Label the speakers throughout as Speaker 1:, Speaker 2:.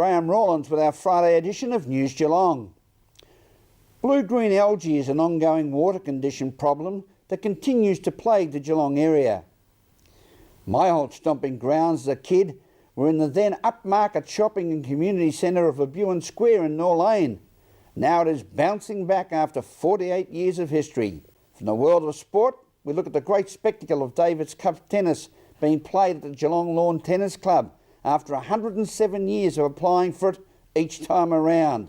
Speaker 1: Graham Rawlins with our Friday edition of News Geelong. Blue-green algae is an ongoing water condition problem that continues to plague the Geelong area. My old stomping grounds as a kid were in the then upmarket shopping and community centre of Pt1 Square in North Lane. Now it is bouncing back after 48 years of history. From the world of sport, we look at the great spectacle of Davis Cup tennis being played at the Geelong Lawn Tennis Club after 107 years of applying for it each time around.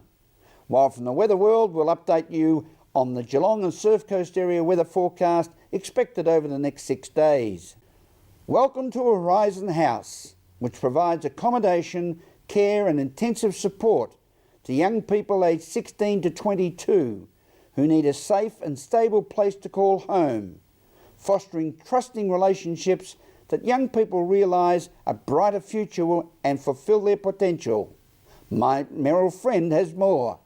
Speaker 1: While from the weather world, we'll update you on the Geelong and Surf Coast area weather forecast expected over the next 6 days. Welcome to Horizon House, which provides accommodation, care and intensive support to young people aged 16 to 22 who need a safe and stable place to call home, fostering trusting relationships that young people realise a brighter future and fulfil their potential. My Merrill friend has more.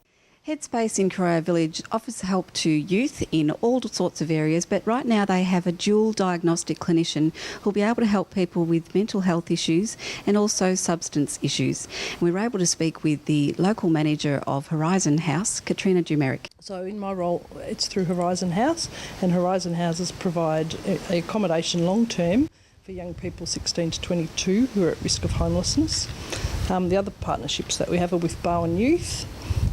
Speaker 2: Headspace in Corio Village offers help to youth in all sorts of areas, but right now they have a dual diagnostic clinician who'll be able to help people with mental health issues and also substance issues. And we were able to speak with the local manager of Horizon House, Katrina Dumeric.
Speaker 3: So in my role, it's through Horizon House, and Horizon Houses provide accommodation long-term for young people 16 to 22 who are at risk of homelessness. The other partnerships that we have are with Bowen Youth,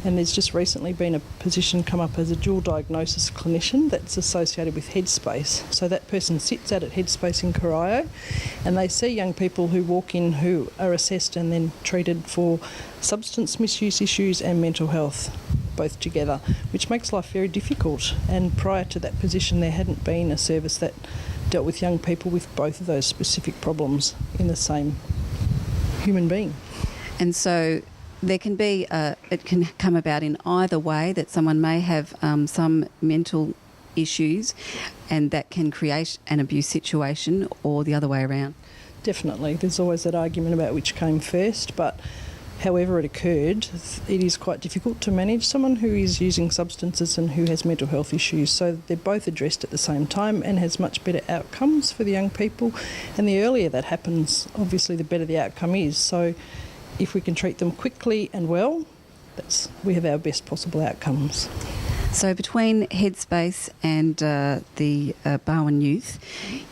Speaker 3: and there's just recently been a position come up as a dual diagnosis clinician that's associated with Headspace. So that person sits out at Headspace in Corio and they see young people who walk in who are assessed and then treated for substance misuse issues and mental health, both together, which makes life very difficult. And prior to that position, there hadn't been a service that dealt with young people with both of those specific problems in the same human being.
Speaker 2: And so there can be, it can come about in either way, that someone may have some mental issues and that can create an abuse situation, or the other way around.
Speaker 3: Definitely. There's always that argument about which came first, but however it occurred, it is quite difficult to manage someone who is using substances and who has mental health issues. So they're both addressed at the same time and has much better outcomes for the young people. And the earlier that happens, obviously the better the outcome is. So if we can treat them quickly and well, we have our best possible outcomes.
Speaker 2: So between Headspace and the Bowen Youth,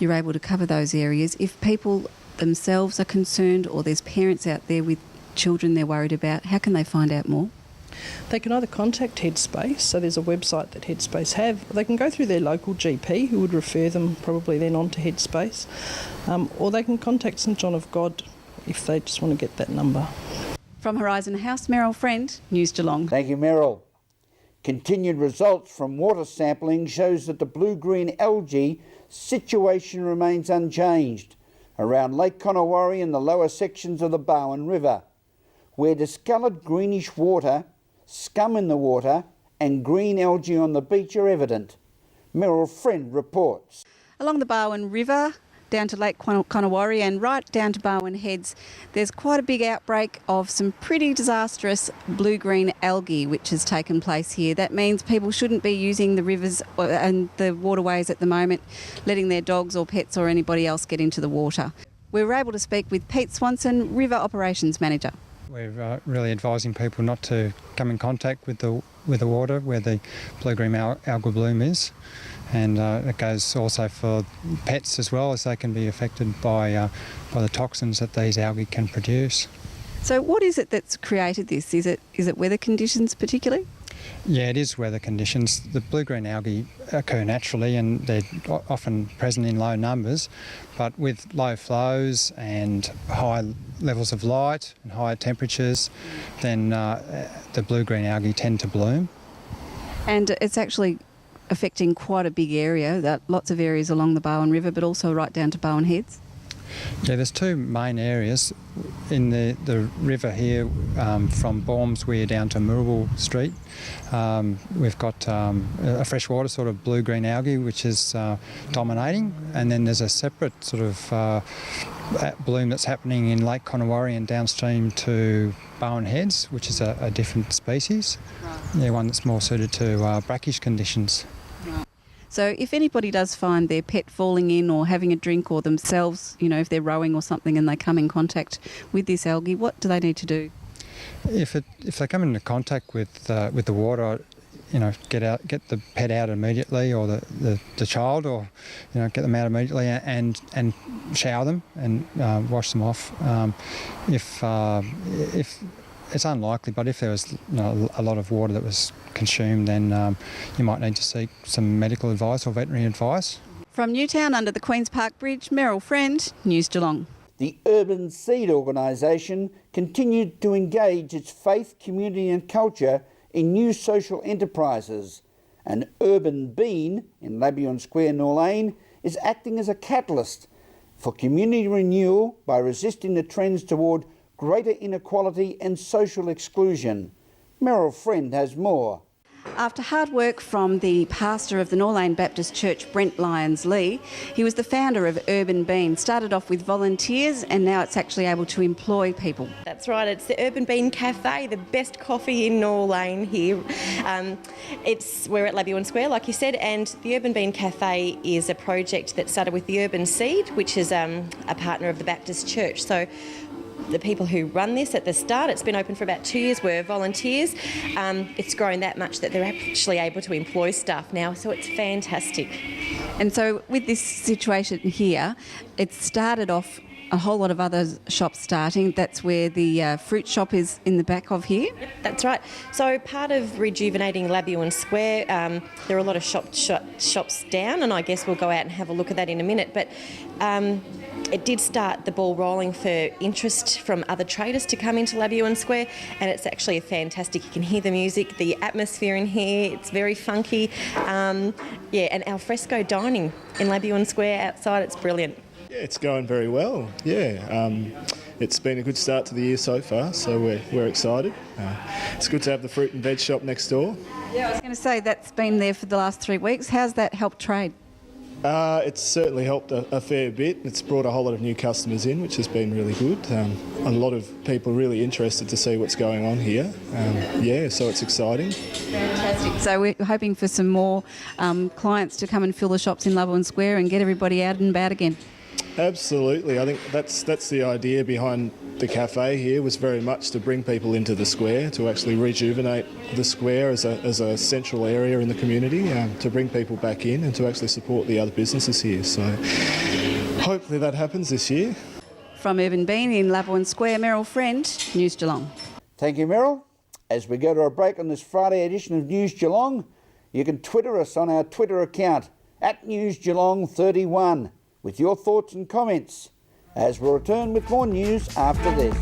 Speaker 2: you're able to cover those areas. If people themselves are concerned, or there's parents out there with children they're worried about, how can they find out more?
Speaker 3: They can either contact Headspace, so there's a website that Headspace have. They can go through their local GP, who would refer them probably then on to Headspace, or they can contact St John of God if they just want to get that number.
Speaker 2: From Horizon House, Merrill Friend, News Geelong.
Speaker 1: Thank you, Merrill. Continued results from water sampling shows that the blue-green algae situation remains unchanged around Lake Conowari and the lower sections of the Bowen River, where discoloured greenish water, scum in the water and green algae on the beach are evident. Merrill Friend reports.
Speaker 2: Along the Bowen River, down to Lake Conowari and right down to Bowen Heads, there's quite a big outbreak of some pretty disastrous blue-green algae which has taken place here. That means people shouldn't be using the rivers and the waterways at the moment, letting their dogs or pets or anybody else get into the water. We were able to speak with Pete Swanson, River Operations Manager.
Speaker 4: We're really advising people not to come in contact with the water where the blue-green algal bloom is. And it goes also for pets as well, as they can be affected by the toxins that these algae can produce.
Speaker 2: So what is it that's created this? Is it weather conditions particularly?
Speaker 4: Yeah, it is weather conditions. The blue-green algae occur naturally and they're often present in low numbers, but with low flows and high levels of light and higher temperatures, then the blue-green algae tend to bloom.
Speaker 2: And it's actually affecting quite a big area, lots of areas along the Bowen River, but also right down to Bowen Heads.
Speaker 4: Yeah, there's two main areas in the river here, from Baums Weir down to Murrabul Street. We've got a freshwater sort of blue-green algae which is dominating, and then there's a separate sort of bloom that's happening in Lake Conowari and downstream to Bowen Heads, which is a different species. Right. Yeah, one that's more suited to brackish conditions.
Speaker 2: Right. So if anybody does find their pet falling in or having a drink, or themselves, if they're rowing or something and they come in contact with this algae, what do they need to do?
Speaker 4: if they come into contact with the water, get the pet out immediately, or the child, or get them out immediately and shower them and wash them off. If it's unlikely, but if there was a lot of water that was consumed, then you might need to seek some medical advice or veterinary advice.
Speaker 2: From Newtown under the Queen's Park Bridge, Meryl Friend, News Geelong.
Speaker 1: The Urban Seed organisation continued to engage its faith, community and culture in new social enterprises. And Urban Bean in Labuan Square, Norlane, is acting as a catalyst for community renewal by resisting the trends toward greater inequality and social exclusion. Meryl Friend has more.
Speaker 2: After hard work from the pastor of the Norlane Baptist Church, Brent Lyons-Lee, he was the founder of Urban Bean. Started off with volunteers and now it's actually able to employ people.
Speaker 5: That's right, it's the Urban Bean Cafe, the best coffee in Norlane here. We're at Labuan Square, like you said, and the Urban Bean Cafe is a project that started with the Urban Seed, which is a partner of the Baptist Church. So the people who run this at the start, it's been open for about 2 years, were volunteers. It's grown that much that they're actually able to employ staff now, so it's fantastic.
Speaker 2: And so with this situation here, it started off a whole lot of other shops starting. That's where the fruit shop is in the back of here.
Speaker 5: That's right. So part of rejuvenating Labuan Square, there are a lot of shops down, and I guess we'll go out and have a look at that in a minute. But it did start the ball rolling for interest from other traders to come into Labuan Square, and it's actually fantastic. You can hear the music, the atmosphere in here, it's very funky. And al fresco dining in Labuan Square outside, it's brilliant.
Speaker 6: Yeah, it's going very well. Yeah, it's been a good start to the year so far, so we're excited. It's good to have the fruit and veg shop next door.
Speaker 2: Yeah, I was going to say that's been there for the last 3 weeks. How's that helped trade?
Speaker 6: It's certainly helped a fair bit. It's brought a whole lot of new customers in, which has been really good. A lot of people really interested to see what's going on here. So it's exciting.
Speaker 2: Fantastic. So we're hoping for some more clients to come and fill the shops in Labuan Square and get everybody out and about again.
Speaker 6: Absolutely. I think that's the idea behind the cafe here, was very much to bring people into the square, to actually rejuvenate the square as a central area in the community, to bring people back in and to actually support the other businesses here. So hopefully that happens this year.
Speaker 2: From Urban Bean in Labuan Square, Meryl Friend, News Geelong.
Speaker 1: Thank you, Meryl. As we go to a break on this Friday edition of News Geelong, you can Twitter us on our Twitter account @NewsGeelong31 with your thoughts and comments, as we'll return with more news after this.